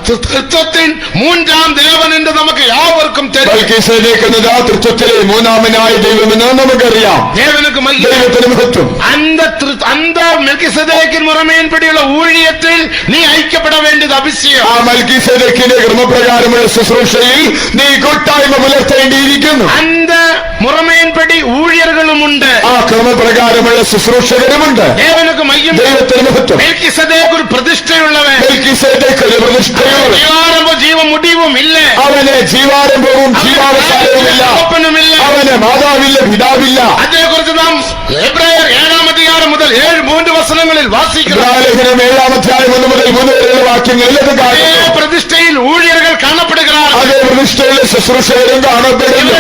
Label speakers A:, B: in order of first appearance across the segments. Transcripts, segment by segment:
A: തൃത്വത്തിൻ മൂന്നാം ദേവൻ എന്ന് നമുക്ക് യാവർക്കും
B: തൃത്വത്തിലെ മൂന്നാമനായ ദൈവമെന്ന് നമുക്കറിയാം. ദൈവത്തിന് മഹത്വം.
A: அந்த மெல்கிசேதேக்கின் முறைமையின்படிയുള്ള ஊழியத்தில் நீ ஐக்கியப்பட வேண்டியது அவசியம்.
B: ആ മൽക്കീസേദെക്കിന്റെ ക്രമപ്രകാരമുള്ള ശുശ്രൂഷയിൽ നീ കൂട്ടായ്മ പുലർത്തേണ്ടിയിരിക്കുന്നു.
A: அந்த മുറമയിൻപടി ഊഴിയர்களுം ഉണ്ട്,
B: ആ ക്രമപ്രകാരമുള്ള ശുശ്രൂഷകരുമുണ്ട്. ദൈവത്തിന് മഹത്വം.
A: മെൽകിസേദെക്ക് ഒരു പ്രതിഷ്ഠയുള്ളവൻ.
B: മെൽക്കിസേദെക്ക് ഒരു പ്രതിഷ്ഠയുള്ളവൻ.
A: ജീവാരംഭവും ജീവമുടിവും ഇല്ല.
B: അവന് ജീവാരംഭവും ജീവാവസാനവുമില്ല. അവന് മാതാവില്ല, പിതാവില്ല.
A: അതേക്കുറിച്ച് നാം എബ്രായർ 7-ാം അധ്യായം മുതൽ 7-3 വചനങ്ങളിൽ വാസിക്കുന്നു.
B: 7-ാം അധ്യായം 1 മുതൽ 3 വരെയുള്ള വാക്യങ്ങളിൽ
A: പ്രതിഷ്ഠയിൽ ഊഴിയர்கள் കാണപ്പെടുகிறாർ.
B: അതേ പ്രതിഷ്ഠയിലെ ശുശ്രൂഷകരും കാണപ്പെടുന്നു.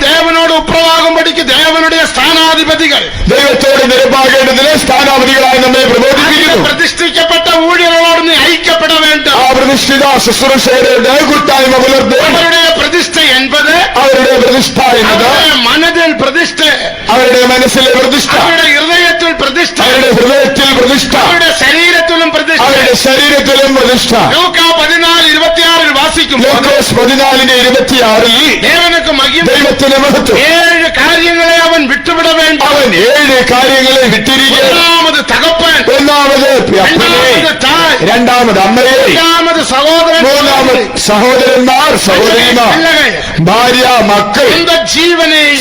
A: ദേവനോട് ഉപ്രവാകുമ്പടിക്ക് ദേവനുடைய സ്ഥാനാധിപതികൾ,
B: ദൈവത്തോട് നിരപ്പാകേണ്ടതിന് സ്ഥാനാധിപതികളായി നമ്മെ പ്രബോധിപ്പിക്കുന്നു.
A: പ്രതിഷ്ഠിക്കപ്പെട്ട ഊഴിയர்களോട് നീ ഐക്യപ്പെട വേണ്ട.
B: ആ പ്രതിഷ്ഠിത ശുശ്രൂഷകരുടെ കൂട്ടായ്മ പുലർത്തുക.
A: അവരുടെ പ്രതിഷ്ഠ എന്നത്,
B: അവരുടെ പ്രതിഷ്ഠ എന്നത്
A: മനതിൽ പ്രതിഷ്ഠ,
B: അവരുടെ മനസ്സിലെ പ്രതിഷ്ഠ,
A: അവരുടെ ഹൃദയത്തിൽ പ്രതിഷ്ഠ,
B: അവരുടെ ഹൃദയത്തിൽ പ്രതിഷ്ഠ,
A: അവരുടെ ശരീരത്തിലും പ്രതിഷ്ഠ,
B: അവരുടെ ശരീരത്തിലും പ്രതിഷ്ഠ.
A: ലൂക്കാ 14:26 വാസിക്കും.
B: 14:26 ദൈവത്തിന് മഹത്വം.
A: 7 കാര്യങ്ങളെ അവൻ വിട്ടുവിട വേണ്ട.
B: അവൻ 7 കാര്യങ്ങളെ വിട്ടിരിക്കുന്നു.
A: ഒന്നാമത് തകപ്പൻ,
B: ഒന്നാമത് അപ്പനെ,
A: തായ്,
B: രണ്ടാമത് അമ്മയെ,
A: രണ്ടാമത് സഹോദരൻ,
B: മൂന്നാമത് സഹോദരന്മാർ, സഹോദരിമാർ, ഭാര്യ, മക്കൾ,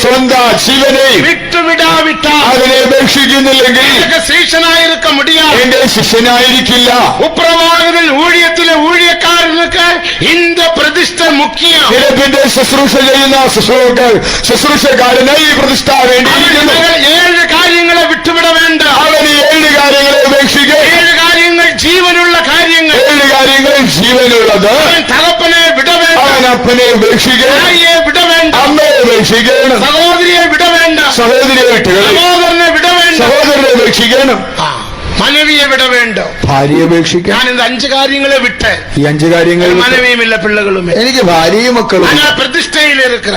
B: സ്വന്തം ജീവനെ
A: വിട്ടുവിടാവിട്ട
B: അതിനെ ഉപേക്ഷിക്കുന്നില്ലെങ്കിൽ
A: ശിഷ്യനായിരിക്ക മുടിയാതെ,
B: എന്റെ ശിഷ്യനായിരിക്കില്ല.
A: ഉപ്രവാഹത്തിൽ ഊഴിയത്തിലെ ഊഴിയക്കാരനൊക്കെ ഇന്ത പ്രതിഷ്ഠ മുഖ്യം.
B: ഇടപ്പിന്റെ ശുശ്രൂഷ ചെയ്യുന്ന ശുശ്രൂഷക്കാരന് ഈ പ്രതിഷ്ഠ വേണ്ടിയിരിക്കുന്നു.
A: 7 കാര്യങ്ങളെ വിട്ടുവിട വേണ്ട.
B: അവന് 7 കാര്യങ്ങളെ ഉപേക്ഷിക്കുക.
A: 7 കാര്യങ്ങൾ ജീവനുള്ള കാര്യങ്ങൾ.
B: 7 കാര്യങ്ങൾ ജീവനുള്ളത്.
A: തകപ്പനെ വിട വേണ്ട.
B: അവൻ അപ്പനെ ഉപേക്ഷിക്കുക.
A: വിട വേണ്ട.
B: അമ്മയെ ഉപേക്ഷിക്കണം.
A: സഹോദരിയെ വിട വേണ്ട.
B: സഹോദരിയെ വിട്ടുകൾ.
A: സഹോദരനെ വിട വേണ്ട.
B: സഹോദരനെ ഉപേക്ഷിക്കണം.
A: മനവിയെ വിട വേണ്ട.
B: ഭാര്യയെ ഉപേക്ഷിക്കാൻ.
A: ഞാൻ ഇത് 5 കാര്യങ്ങളെ വിട്ട്.
B: ഈ 5 കാര്യങ്ങൾ
A: മനവിയുമില്ല, പിള്ളകളും.
B: എനിക്ക് ഭാര്യയും മക്കളും. പ്രതിഷ്ഠയിലായിരിക്കും.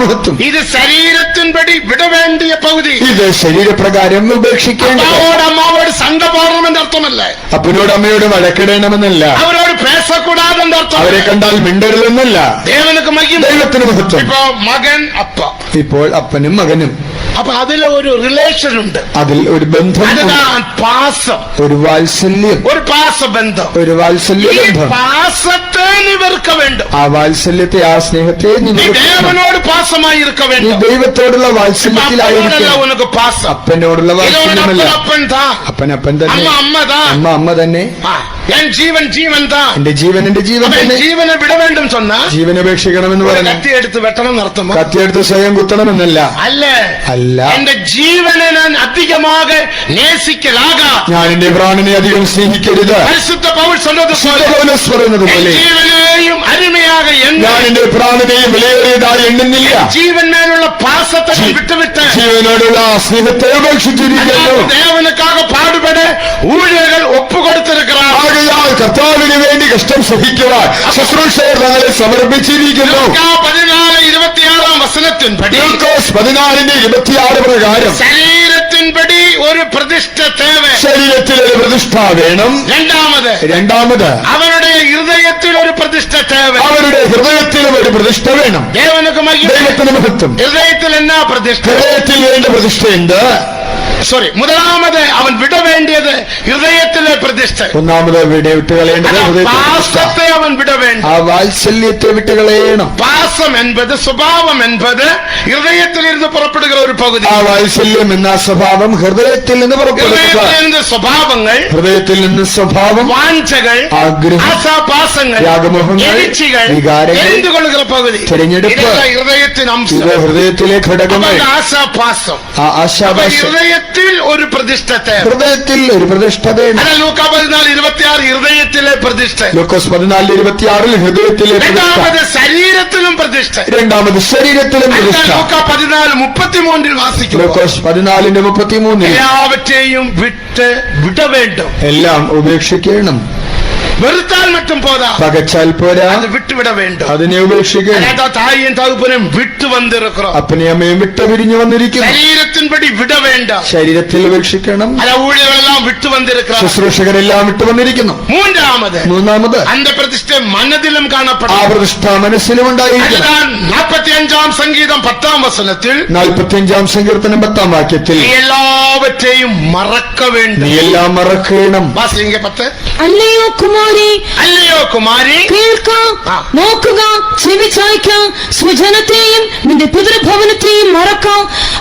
B: മഹത്വം.
A: ഇത് ശരീരത്തിൻപടി വിട വേണ്ടിയ പകുതി.
B: ഇത് ശരീരപ്രകാരം ഉപേക്ഷിക്കേണ്ട.
A: അമ്മാവോട് സണ്ട പോടണമെന്ന് അർത്ഥമല്ല.
B: അപ്പനോട് അമ്മയോട് വഴക്കിടണമെന്നല്ല.
A: അവരോട് പേശക്കൂടാതെന്ന് അർത്ഥം.
B: അവരെ കണ്ടാൽ മിണ്ടരുതെന്നല്ല. ദൈവത്തിന് മഹത്വം.
A: ഇപ്പോ മകൻ അപ്പ,
B: ഇപ്പോൾ അപ്പനും മകനും.
A: അപ്പൊ അതിൽ ഒരു റിലേഷൻ ഉണ്ട്,
B: അതിൽ ഒരു ബന്ധം,
A: പാസം,
B: ഒരു വാത്സല്യം,
A: ഒരു പാസബന്ധം,
B: ഒരു വാത്സല്യ ബന്ധം.
A: പാസത്തെ നിവർക്ക വേണ്ട.
B: ആ വാത്സല്യത്തെ, ആ സ്നേഹത്തെ
A: ദേവനോട് പാസമായി ഇരുക്ക വേണ്ട.
B: ദൈവത്തോടുള്ള വാത്സല്യത്തിലായിരിക്കും. അപ്പനോടുള്ള വാത്സല്യമല്ല. അപ്പൻ അപ്പൻ തന്നെ, അമ്മ അമ്മ തന്നെ. എന്റെ ജീവൻ എന്റെ ജീവൻ തന്നെ.
A: ജീവനെ വിട വേണ്ടും சொன்னா
B: ജീവൻ ഉപേക്ഷിക്കണമെന്ന് പറഞ്ഞു.
A: കത്തിയെടുത്ത് വെട്ടണം നടത്തുമോ?
B: കത്തിയെടുത്ത് സ്വയം കുത്തണമെന്നല്ല.
A: അല്ല,
B: അല്ല.
A: എന്റെ ജീവനെ ഞാൻ അധികமாக നേസിക്കലാകാ.
B: ഞാൻ എന്റെ പ്രാണനെ അധികം സ്നേഹിക്കരുത്.
A: പരിശുദ്ധ പൗൽ
B: പറയുന്നത് പോലെ
A: ജീവനെയും അരുമയാക
B: ഞാൻ എന്റെ പ്രാണനെയും വിലയേറിയതായി എണ്ണുന്നില്ല.
A: ജീവനോടുള്ള പാസത്തെ വിട്ടുവിട്ട്
B: ജീവനോടുള്ള സ്നേഹത്തെ ഉപേക്ഷിച്ചിരിക്കുന്നു.
A: ദേവനുക്കാக പാടുപെട ഊഴിയர்கள் ഒപ്പുകൊടുത്തിരിக்கிறார்.
B: ആകയാൽ കർത്താവിന് വേണ്ടി കഷ്ടം സഹിക്കുവാൻ ശുശ്രൂഷകർ തങ്ങളെ സമർപ്പിച്ചിരിക്കുന്നു.
A: 14:26 വചനത്തിൻപടി
B: 14:26 പ്രകാരം
A: ശരീരത്തിൻപടി ഒരു പ്രതിഷ്ഠ തേവ.
B: ശരീരത്തിൽ ഒരു പ്രതിഷ്ഠ വേണം. രണ്ടാമത്
A: അവരുടെ ഹൃദയത്തിൽ ഒരു പ്രതിഷ്ഠ തേവ.
B: അവരുടെ ഹൃദയത്തിലും ഒരു പ്രതിഷ്ഠ വേണം. ദൈവത്തിന് മഹത്വം.
A: ഹൃദയത്തിൽ എന്നാ പ്രതിഷ്ഠ?
B: ഹൃദയത്തിൽ വേണ്ട പ്രതിഷ്ഠ എന്ത്?
A: முதலாவது அவன் விட வேண்டியது ഹൃദയത്തിലെ പ്രതിഷ്ഠ.
B: ഒന്നാമത് വിട്ടുകളയേണ്ടത്
A: പാസത്തെ അവൻ വിട വേണ്ട.
B: ആ വാത്സല്യത്തെ വിട്ടുകളയണം.
A: പാസം എന്നത് സ്വഭാവം എന്നത് ഹൃദയത്തിൽ നിന്ന് പുറപ്പെടുക ഒരു പകുതി.
B: ആ വാത്സല്യം എന്ന സ്വഭാവം ഹൃദയത്തിൽ നിന്ന് പുറപ്പെടുക.
A: സ്വഭാവങ്ങൾ,
B: ഹൃദയത്തിൽ നിന്ന് സ്വഭാവം,
A: വാഞ്ചകൾ,
B: ആഗ്രഹം,
A: ആശാപാസങ്ങൾ,
B: രാഗമോഹങ്ങൾ, വികാരങ്ങൾ,
A: എന്തുകൊള്ളുക പകുതി.
B: തിരഞ്ഞെടുപ്പ്
A: ഹൃദയത്തിന് അംശം.
B: ഇത് ഹൃദയത്തിലെ ഘടകങ്ങൾ.
A: ആശാപാസം,
B: ആ ആശാപാസം.
A: ഹൃദയത്തിൽ ഒരു പ്രതിഷ്ഠത്തെ.
B: ഹൃദയത്തിൽ ഒരു പ്രതിഷ്ഠ വേണം.
A: ലൂക്കാ 14:26 ഹൃദയത്തിലെ പ്രതിഷ്ഠ.
B: ലൂക്കോസ് 14:26 ഹൃദയത്തിലെ പ്രതിഷ്ഠ.
A: ശരീരത്തിലും പ്രതിഷ്ഠ.
B: രണ്ടാമത് ശരീരത്തിലും പ്രതിഷ്ഠ.
A: ലൂക്കാ 14:33 വാസിക്കും.
B: ലൂക്കോസ് 14:33
A: എല്ലാവറ്റെയും വിട വേണ്ടും.
B: എല്ലാം ഉപേക്ഷിക്കണം.
A: വെറുത്താൽ മറ്റും പോരാ,
B: പകച്ചാൽ പോരാ,
A: അത് വിട്ടുവിട വേണ്ടും.
B: അതിനെ ഉപേക്ഷിക്കണം.
A: തായും തകുപ്പനും വിട്ടു വന്നിരിക്കണം.
B: അപ്പനെയും അമ്മയും വിട്ടു പിരിഞ്ഞു വന്നിരിക്കുന്നു.
A: ശരീരത്തിൻപടി വിട വേണ്ട.
B: ശരീരത്തിൽ ഉപേക്ഷിക്കണം.
A: ഊഴികളെല്ലാം எல்லாம் விட்டு வந்திருக்கிறார்.
B: ശുശ്രൂഷകരെല്ലാം വിട്ടു വന്നിരിക്കുന്നു. മൂന്നാമത്
A: அந்த பிரதிஷ்டை மனதிலும்
B: ആ
A: காணப்படும்.
B: പ്രതിഷ്ഠ മനസ്സിലും ഉണ്ടായിരിക്കണം.
A: அதுதான் 45ஆம் சங்கீதம் 10ஆம் வசனத்தில்
B: 45-ാം സങ്കീർത്തനം 10-ാം വാക്യത്തിൽ
A: நீ எல்லாவற்றையும் மறக்க வேண்டும்.
B: നീ എല്ലാം മറക്കണം.
A: വാസിംഗ 10.
C: അല്ലയോ കുമാരി,
A: അല്ലയോ കുമാരി,
C: കേൾക്ക, നോക്കുക, ചെവി ചായ്ക്ക, സ്വജനത്തെയും നിന്റെ പിതൃഭവനത്തെയും മറക്ക,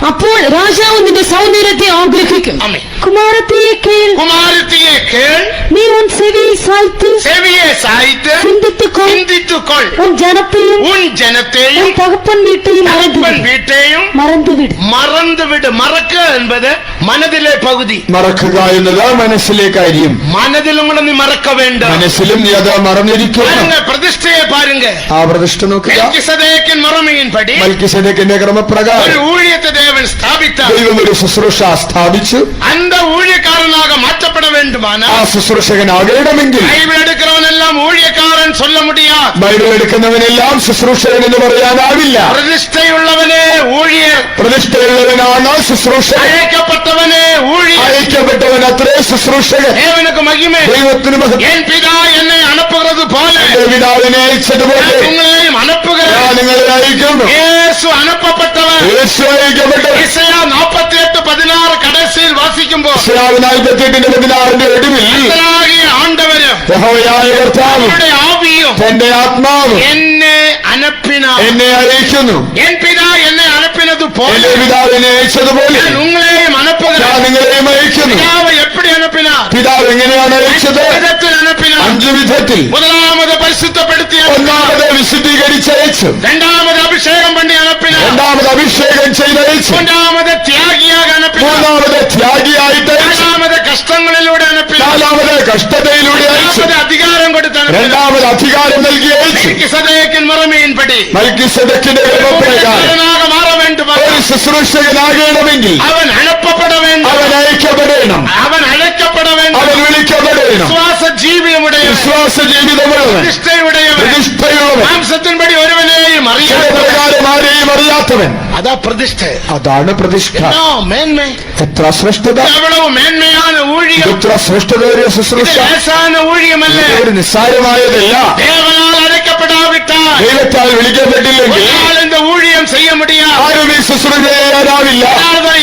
C: അപ്പോൾ രാജാവ് നിന്റെ സൗന്ദര്യത്തെ ആഗ്രഹിക്കും.
A: ആമേൻ.
C: കുമാരത്തിയെ കേൾ,
A: குமாரத்தியே கேள்,
C: നീ ഉൻ ചെവിயை സായ്ത്ത്
A: செவியை சாய்த்து
C: சிந்தித்துக்கொள்,
A: சிந்தித்துக்கொள்,
C: உன் ஜனத்தையும்
A: உன் ஜனத்தையும்
C: உன் தகப்பன் வீட்டையும்
A: தகப்பன் வீட்டையும்
C: மறந்துவிடு.
A: மறந்துவிடு. மறக்க என்பது மனதிலே பகுதி.
B: മറക്കുക എന്നത് മനസ്സിലെ കാര്യം.
A: மனதிலும் கூட நீ மறக்க வேண்டும்.
B: മനസ്സിലും നീ അത് മറന്നിരിക്കണം.
A: பாருங்க, பிரதிஷ்டையை பாருங்க.
B: ആ പ്രതിഷ്ഠ നോക്കുക.
A: மெல்கிசேதேக்கின் முறைமையின்படி
B: മൽക്കിസേദെക്കിന്റെ
A: ஒரு
B: ക്രമപ്രകാരം
A: ஊழியத்தை தேவன் ஸ்தாபித்தார்.
B: ദൈവം ഒരു ശുശ്രൂഷ സ്ഥാപിച്ചു.
A: அந்த ஊழியக்காரனாக மாற்றப்பட
B: ആ
A: வேண்டுமானால்
B: ശുശ്രൂഷകനാകണമെങ്കിൽ
A: ബൈബിൾ എടുക്കുന്നവൻ എല്ലാം ഊഴിയക്കാരൻ சொல்ல முடியாது.
B: ബൈബിൾ എടുക്കുന്നവനെല്ലാം ശുശ്രൂഷകൻ എന്ന് പറയാനാവില്ല.
A: പ്രതിഷ്ഠയുള്ളവനെ ഊഴിയർ,
B: പ്രതിഷ്ഠയുള്ളവനാണ് ശുശ്രൂഷകൻ.
A: അയക്കപ്പെട്ടവനെ ഊഴിയർ.
B: അയക്കപ്പെട്ടവൻ അത്രേ ശുശ്രൂഷകൻ.
A: தேவனுக்கு மகிமை.
B: ദൈവത്തിന് മഹത്വം.
A: என் பிதா என்னை அனுப்புகிறது போல
B: എന്റെ പിതാവിനെ അയച്ചതുപോലെ
A: நான் உங்களையும் அனுப்புகிறேன்.
B: ഞാൻ നിങ്ങളെ അയക്കുന്നു.
A: இயேசு அனுப்பப்பட்டவர்.
B: യേശു അയക്കപ്പെട്ടവൻ.
A: இசையா 48:16 கடைசியில் வாசிக்கும்போது
B: 48:16 ഒടുവിൽ
A: கர்த்தராகிய ஆண்டவரும்
B: യഹോവയായ കർത്താവ്
A: அவருடைய ആവിയും
B: തന്റെ ആത്മാവ്
A: എന്നെ അനപ്പിനാർ.
B: എന്നെ അയക്കുന്നു.
A: എൻ പിതാ എന്നെ അനപ്പിനത്
B: എന്റെ
A: പോലെ
B: പിതാവിനെ അയച്ചതുപോലെ
A: ഞാൻ ഉങ്ങളെയും
B: ഞാൻ
A: അനപ്പുகிறேன்.
B: നിങ്ങളെയും അയക്കുന്നു.
A: പിതാവ് എപ്പടി അനപ്പിനാർ?
B: പിതാവ് എങ്ങനെയാണ് അയച്ചത്?
A: വിധത്തിൽ അനപ്പിനാർ.
B: 5 വിധത്തിൽ.
A: முதலாவது பரிசுத்தப்படுத்தி
B: ഒന്നാമത് വിശുദ്ധീകരിച്ചയച്ചു.
A: இரண்டாவது அபிஷேகம் பண்ணி அனுப்பினார்.
B: രണ്ടാമത് അഭിഷേകം ചെയ്തയച്ചു.
A: மூன்றாவது தியாகியாக அனுப்பினார்.
B: മൂന്നാമത് ത്യാഗിയായിട്ട് അയച്ചു.
A: நாலாவது കഷ്ടങ്ങളിലൂടെ അനുപ്പിനാർ.
B: നാലാമത് കഷ്ടതയിലൂടെ അയച്ചു.
A: രണ്ടാമത് അധികാരം കൊടുത്ത് അനുപ്പിനാർ.
B: രണ്ടാമത് അധികാരം നൽകി അയച്ചു.
A: മെൽക്കിസേദെക്കിൻ മുറമയിൻപടി
B: മൽക്കിസേദെക്കിന്റെ ക്രമപ്രകാരം
A: ാக മാറ வேண்டும்.
B: ഒരു ശുശ്രൂഷകനാകണമെങ്കിൽ
A: അവൻ അനുപ്പപ്പെട வேண்டும்.
B: അവൻ അയക്കപ്പെടണം.
A: അവൻ അழைக்கப்பட வேண்டும்.
B: അവൻ വിളിക്കപ്പെടണം.
A: വിശ്വാസ ജീവിതമുടയവൻ,
B: വിശ്വാസ ജീവിതമുള്ളവൻ,
A: പ്രതിഷ്ഠയുടയവൻ,
B: പ്രതിഷ്ഠയുള്ളവൻ,
A: മാംസത്തിൻപടി ഒരുവനെയും അറിയാത്തവൻ.
B: പ്രകാരം ആരെയും അറിയാത്തവൻ.
A: അതാ പ്രതിഷ്ഠ.
B: അതാണ് പ്രതിഷ്ഠ.
A: എന്നോ മേന്മ.
B: എത്ര ശ്രേഷ്ഠത!
A: എவ்வளவு മേന്മയാണ് ഊഴിയം.
B: എത്ര ശ്രേഷ്ഠതയേറിയ ശുശ്രൂഷ!
A: ലേസാന ഊഴിയമല്ല.
B: ഒരു നിസ്സാരമായതല്ല.
A: தேவனால் அழைக்கப்படாவிட்டால்
B: ദൈവത്താൽ വിളിക്കപ്പെട്ടില്ലെങ്കിൽ
A: இந்த ஊழியம் செய்ய முடியாது.
B: ആരും ഈ ശുശ്രൂഷ ചെയ്യാനാവില്ല.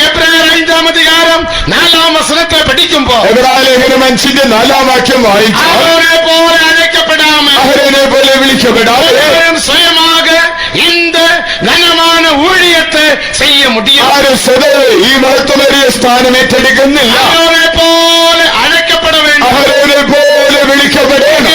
A: എബ്രായർ 5-ാം അധികാരം 4-ാം വചനത്തെ പഠിക്കുമ്പോൾ
B: എബ്രായലേഖനം 5-ന്റെ 4-ാം വാക്യം വായിച്ചാൽ
A: അവരെ പോലെ അழைக்கப்படாமல்
B: അവരെ പോലെ വിളിക്കപ്പെടാതെ
A: സ്വയமாக இந்த கனமான ஊழியத்தை செய்ய முடியாது.
B: ആരും സ്വതവേ ഈ മഹത്വമേറിയ സ്ഥാനം ഏറ്റെടുക്കുന്നില്ല.
A: അവരെ പോലെ അழைக்கப்பட வேண்டும்.
B: അവരെ പോലെ വിളിക്കപ്പെടണം.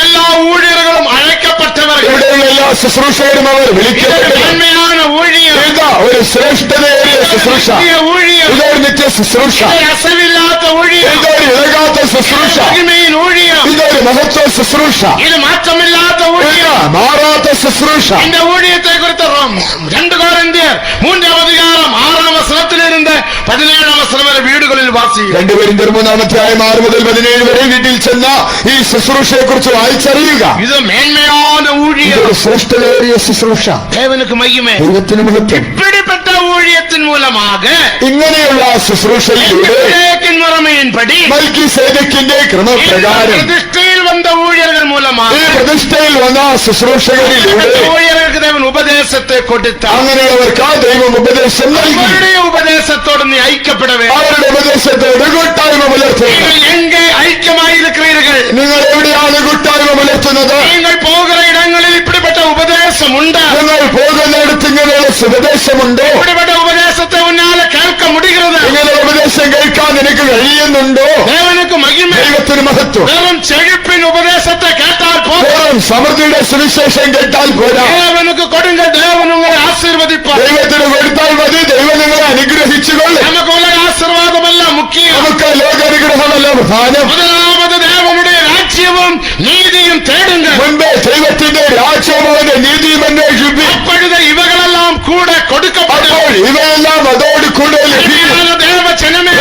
A: എല്ലാ ഊഴിയர்களுം അழைக்கப்பട്ടവർ.
B: ഇവിടെയുള്ള എല്ലാ ശുശ്രൂഷകരും അവർ വിളിക്കപ്പെട്ടു.
A: നന്മயான ஊழியம்.
B: ഇതാ ഒരു ശ്രേഷ്ഠതയേറിയ ശുശ്രൂഷ.
A: ஊழியம்.
B: ഇതൊരു നിത്യ ശുശ്രൂഷ.
A: അസവില്ലാത്ത ஊழிയം.
B: ഇതൊരു ഇളകാത്ത ശുശ്രൂഷ.
A: മഹിമയിൻ ஊழியம்.
B: ഇതൊരു മഹത്വ ശുശ്രൂഷ.
A: ഇത് മാറ്റമില്ലാത്ത ஊழியம்.
B: മാറാത്ത ശുശ്രൂഷ.
A: இந்த ஊழியத்தை குறித்த 2 കൊരിന്ത്യർ 3-ാം അധികാരം 6-ാം വചനത്തിലിരുന്ന് 17-ാം വചനം വരെ വീടുകളിൽ വാസിക്കുക.
B: 2 കൊരിന്ത്യർ 3-ാം അധ്യായം 6 മുതൽ 17 വരെ വീട്ടിൽ ചെന്ന ഈ ശുശ്രൂഷയെ കുറിച്ച് വായിച്ചറിയുക.
A: ഇത് മേന്മயான ஊழியம்.
B: ഇതൊരു ശ്രേഷ്ഠതയേറിയ ശുശ്രൂഷ.
A: தேவனுக்கு மகிமை.
B: ദൈവത്തിന് മഹത്വം.
A: இப்படிப்பட்ட ஊழியத்தின் மூலமாக
B: ഇങ്ങനെയുള്ള ശുശ്രൂഷയിലൂടെ
A: எபிரேயரின் முறைமையின்படி
B: മൽക്കിസേദെക്കിന്റെ ക്രമപ്രകാരം
A: പ്രതിഷ്ഠയിൽ വന്ന ஊழியர்கள் மூலமாக
B: ഈ പ്രതിഷ്ഠയിൽ വന്ന ശുശ്രൂഷകരിലൂടെ
A: ஊழியர்களுக்கு தேவன் உபதேசத்தை கொடுத்தார்.
B: അങ്ങനെയുള്ളവർക്ക് ദൈവം ഉപദേശം നൽകി.
A: அவருடைய உபதேசத்தோடு நீ ஐக்கியப்பட வேண்டும்.
B: അവരുടെ ഉപദേശത്തോട് കൂട്ടായ്മ പുലർത്തുക.
A: நீங்கள் எங்கே ஐக்கியமாயிருக்கிறீர்கள்?
B: നിങ്ങൾ എവിടെയാണ് കൂട്ടായ്മ പുലർത്തുന്നത്?
A: நீங்கள் போகிற இடங்களில் இப்படிப்பட்ட உபதேசம் உண்டா?
B: നിങ്ങൾ പോകുന്നിടത്ത് ഇങ്ങനെയുള്ള ഉപദേശമുണ്ടോ?
A: இப்படிப்பட்ட உபதேசத்தை உன்னால கேட்க முடிகிறது?
B: ഇങ്ങനെ ഉപദേശം കേൾക്കാൻ നിനക്ക് കഴിയുന്നുണ്ടോ?
A: தேவனுக்கு மகிமை.
B: ദൈവത്തിന് മഹത്വം.
A: வெறும் செழிப்பின் உபதேசத்தை கேட்டால் போதும்.
B: വെറും സമൃദ്ധിയുടെ സുവിശേഷം കേട്ടാൽ പോരാ.
A: தேவனுக்கு கொடுங்க, தேவன் உங்களை ஆசீர்வதிப்பார்.
B: ദൈവത്തിന് കൊടുത്താൽ മതി. ദൈവം നിങ്ങളെ അനുഗ്രഹിച്ചുകൊള്ളും.
A: நமக்கு உலக ஆசீர்வாதமல்ல முக்கியம்.
B: നമുക്ക് ലോകാനുഗ്രഹമല്ല പ്രധാനം.
A: முதலாவது தேவனுடைய ராஜ்யமும் நீதியும் தேடுங்க.
B: മുൻപേ ദൈവത്തിന്റെ രാജ്യവും അവന്റെ നീതിയും അന്വേഷിപ്പി.
A: அப்பொழுது இவைகளெல்லாம் கூட கொடுக்கப்படும்.
B: അപ്പോൾ ഇവയെല്ലാം അതോട് കൂടെ ലഭിക്കും.
A: தேவ ஜனமே,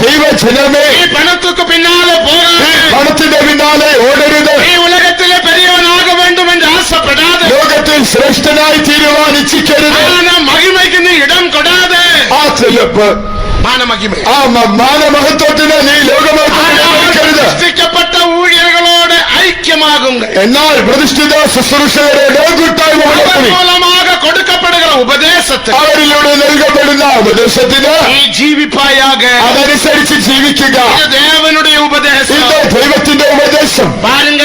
B: ദൈവജനമേ,
A: நீ பணத்துக்கு பின்னாலே போகாதே.
B: പണത്തിന്റെ പിന്നാലെ ഓടരുത്.
A: நீ உலகத்திலே பெரியவனாக வேண்டும் என்று ஆசைப்படாதே.
B: ലോകത്തിൽ ശ്രേഷ്ഠനായി തീരുമാനിച്ചിക്കരുത്.
A: ஆனா மகிமைக்கு நீ இடம் கொடாதே.
B: ആ ചെലപ്പ്,
A: மான மகிமை.
B: ആ മാനമഹത്വത്തിന് നീ ലോകം എന്നാൽ പ്രതിഷ്ഠിത ശുശ്രൂഷകരുടെ കൂട്ടായ്മ
A: அவர்
B: വളർത്തുവിൻ.
A: மூலமாக கொடுக்கப்படுகிற உபதேசத்தை
B: അവരിലൂടെ നൽകപ്പെടുന്ന ഉപദേശത്തിന്
A: நீ ஜீவிப்பாயாக.
B: അതനുസരിച്ച് ജീവിക്കുക.
A: இது தேவனுடைய உபதேசம்.
B: ഇത് ദൈവത്തിന്റെ ഉപദേശം.
A: பாருங்க,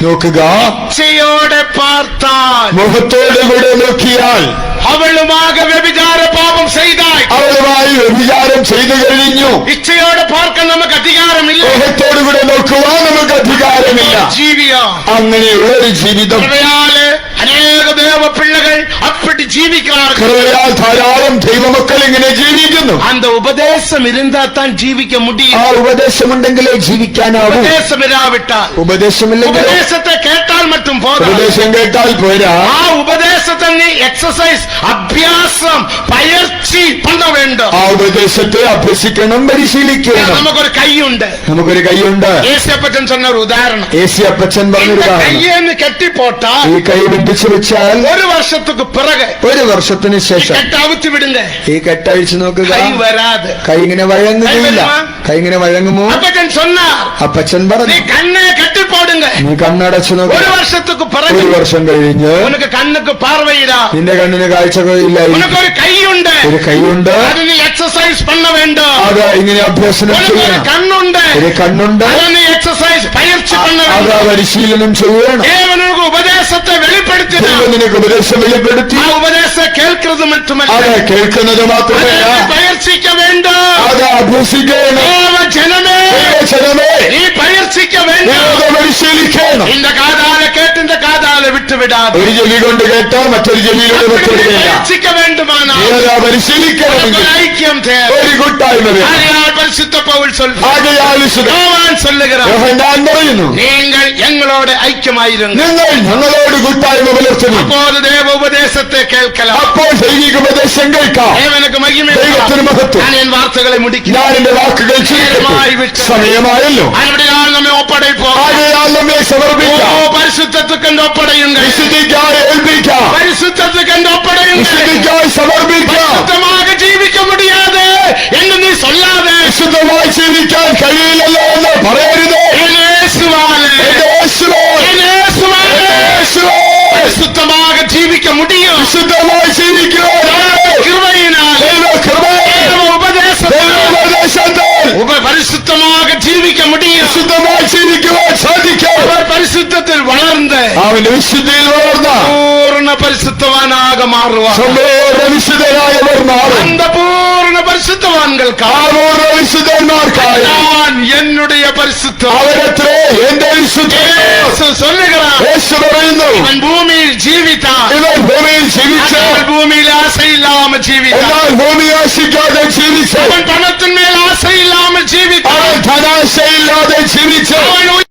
B: നോക്കുക,
A: இச்சையோட பார்த்தால்
B: മുഖത്തോടുകൂടെ നോക്കിയാൽ
A: அவளுமாக വ്യഭിചാര പാപം செய்தாய்.
B: അവളുമായി വ്യഭിചാരം ചെയ്തു കഴിഞ്ഞു.
A: இச்சையோட பார்க்க நமக்கு அதிகாரம் இல்லை.
B: മുഖത്തോടുകൂടെ നോക്കുവാൻ നമുക്ക് അധികാരമില്ല.
A: ஜீவியா
B: അങ്ങനെയുള്ള ഒരു ജീവിതം
A: கൃപയാല് അനേക ദേവ പിള്ളകൾ அப்படி ஜீவிக்கிறார்கள்.
B: കൃപയാൽ ധാരാളം ദൈവമക്കൾ ഇങ്ങനെ ജീവിക്കുന്നു.
A: அந்த உபதேசம் இருந்தா தான் ஜீவிக்க
B: ആ
A: முடியும்.
B: ഉപദേശമുണ്ടെങ്കിലേ ജീവിക്കാനാവൂ.
A: உபதேசம் இராவிட்டால்,
B: ഉപദേശമില്ലെങ്കിൽ
A: உபதேசத்தை கேட்டால் மட்டும் போதும்.
B: ഉപദേശം കേട്ടാൽ പോരാ.
A: ആ ഉപദേശത്തെ നീ എക്സസൈസ് അഭ്യാസം പയർച്ചി பண்ண வேண்டும்.
B: ആ ഉപദേശത്തെ അഭ്യസിക്കണം, പരിശീലിക്കണം.
A: നമുക്കൊരു കൈയുണ്ട്.
B: നമുക്കൊരു കൈയുണ്ട്.
A: യേശപ്പച്ചൻ சொன்ன ഒരു ഉദാഹരണം.
B: ഏസി അപ്പച്ചൻ പറഞ്ഞൊരു
A: இந்த
B: കാരണം,
A: கையேന്ന് കെട്ടിപ്പോട്ടാൽ
B: ഈ കൈ പിടിച്ചു വെച്ചാൽ
A: ഒരു വർഷத்துக்கு பிறகு
B: ഒരു വർഷത്തിന് ശേഷം
A: കെട്ട് അവിത്ത് വിടുങ്ക,
B: ഈ കെട്ടഴിച്ചു നോക്കുക,
A: കൈ വരാതെ.
B: കൈ ഇങ്ങനെ വഴങ്ങുകയില്ല. കൈ ഇങ്ങനെ വഴങ്ങുമോ?
A: അപ്പച്ചൻ சொன்னார்,
B: അപ്പച്ചൻ
A: നീ
B: പറഞ്ഞു,
A: കണ്ണെ കെട്ടിപ്പോടുങ്ക,
B: നീ കണ്ണടച്ചു
A: ഒരു
B: നോക്കുക.
A: വർഷத்துக்கு பிறகு
B: ഒരു വർഷം കഴിഞ്ഞ്
A: ഉനക്ക് കണ്ണുക്ക് പാർവയിടാ,
B: നിന്റെ കണ്ണിന് കാഴ്ചയില്ല.
A: ഉനക്ക് ഒരു കൈയുണ്ട്,
B: ഒരു കൈയുണ്ട്.
A: അത് നീ എക്സസൈസ് பண்ண வேண்டும்.
B: അത് ഇങ്ങനെ അഭ്യസനം
A: ഉനക്ക് ഒരു
B: ചെയ്യണം.
A: കണ്ണുണ്ട്,
B: ഒരു കണ്ണുണ്ട്.
A: അത് നീ എക്സസൈസ് പയർച്ചി பண்ண
B: അത്
A: வேண்டும்.
B: പരിശീലനം ചെയ്യണം.
A: தேவனுக்கு உபதேசத்தை வெளிப்படுத்தினார்.
B: ദൈവം നിനക്ക് ഉപദേശം വെളിപ്പെടുത്തി.
A: ആ ഉപദേശം കേൾക്കുന്നത് മറ്റുമല്ല,
B: അത് കേൾക്കുന്നത് മാത്രമല്ല,
A: அதை பயிற்சிக்க வேண்டும்.
B: അത് അഭ്യസിക്കണം.
A: தேவ ஜனமே,
B: ജനമേ,
A: நீ பயிற்சிக்க
B: നീ
A: வேண்டும்.
B: അത് പരിശീലിക്കണം.
A: இந்த காதால கேட்டு இந்த காதால விட்டு விடாது.
B: ഒരു ചെവി കൊണ്ട് കേട്ടാൽ മറ്റൊരു ചെവിയിലൂടെ
A: அப்படி நீ
B: വെക്കുകയില്ല.
A: பயிற்சிக்க வேண்டுமானால்
B: നീ അത്
A: உனக்கு
B: പരിശീലിക്കണമെങ്കിൽ
A: ஒரு ஐக்கியம் தேவை.
B: ഒരു കൂട്ടായ്മ വേണം.
A: ஆகையால் பரிசுத்த பவுல் சொல்கிறார்,
B: ആകയാൽ
A: யோவான் சொல்லுகிறார்,
B: യോഹന്നാൻ പറയുന്നു,
A: நீங்கள் எங்களோட ஐக்கியமாயிருங்கள்,
B: നിങ്ങൾ ഞങ്ങളോട് കൂട്ടായ്മ പുലർത്തുന്നു.
A: அப்போது தேவ உபதேசத்தை கேட்கலாம்.
B: അപ്പോൾ ദൈവിക ഉപദേശം കേൾക്കാം.
A: தேவனுக்கு மகிமை.
B: ദൈവത്തിന് മഹത്വം.
A: நான் என் வார்த்தைகளை முடிக்கிறேன்.
B: ഞാൻ എന്റെ വാക്കുകൾ ചുരുക്കട്ടെ. സമയമായല്ലോ.
A: അതിനാൾ നമ്മെ ഒപ്പടയ്പോ.
B: ആകയാൽ നമ്മെ സമർപ്പിക്കാം.
A: പരിശുദ്ധத்துக்கு ഒപ്പടയുങ്ക,
B: വിശുദ്ധിക്കായി ഏൽപ്പിക്കാം.
A: പരിശുദ്ധத்துக்கு ഒപ്പടയുങ്ക.
B: വിശുദ്ധിക്കായി സമർപ്പിക്കാം.
A: சுத்தமாக ஜீவிக்க முடியாது என்று நீ சொல்லாதே.
B: വിശുദ്ധമായി ജീവിക്കാൻ കഴിയില്ലല്ലോ എന്ന് പറയരുത്.
A: இயேசுவாலே,
B: എന്റെ യേശുവേ,
A: இயேசுவாலே,
B: യേശുവേ,
A: சுத்தமாக ஜீவிக்க முடியும்.
B: വിശുദ്ധമായി ജീവിക്കുവാൻ
A: கிருபையினால்,
B: ദൈവകൃപയാൽ,
A: உபதேசத்தால்
B: ദൈവോപദേശത്താൽ
A: பரிசுத்தமாக ஜீவிக்க முடியும்.
B: വിശുദ്ധമായി ജീവിക്കുവാൻ സാധിക്കും.
A: அவர் பரிசுத்தத்தில் வளர்ந்து
B: അവന്റെ വിശുദ്ധിയിൽ വളർന്ന
A: பூர்ண பரிசுத்தவானாக மாறுவார்.
B: സമ്പൂർണ്ണ വിശുദ്ധരായവർ മാറും.
A: அந்த பூர்ண பரிசுத்தவான்களுக்காக
B: പൂർണ്ണ വിശുദ്ധന്മാർക്കായി
A: நான் என்னுடைய பரிசுத்தம்.
B: അവരത്രേ എന്റെ വിശുദ്ധ.
A: இயேசு சொல்லுகிறார்,
B: യേശു പറയുന്നു,
A: இவன் பூமியில் ஜீவித்தான்,
B: ഇവർ ഭൂമിയിൽ ജീവിച്ചു,
A: ஆனால் பூமியில் ஆசை இல்லாம ஜீவித்தான்.
B: എന്നാൽ ഭൂമി ആശിക്കാതെ ജീവിച്ചു.
A: அவன் பணத்தின் மேல் ஆசை இல்லாமல் ஜீவித்தான்.
B: അവൻ ധനാശയില്ലാതെ ജീവിച്ചു.
A: அவன்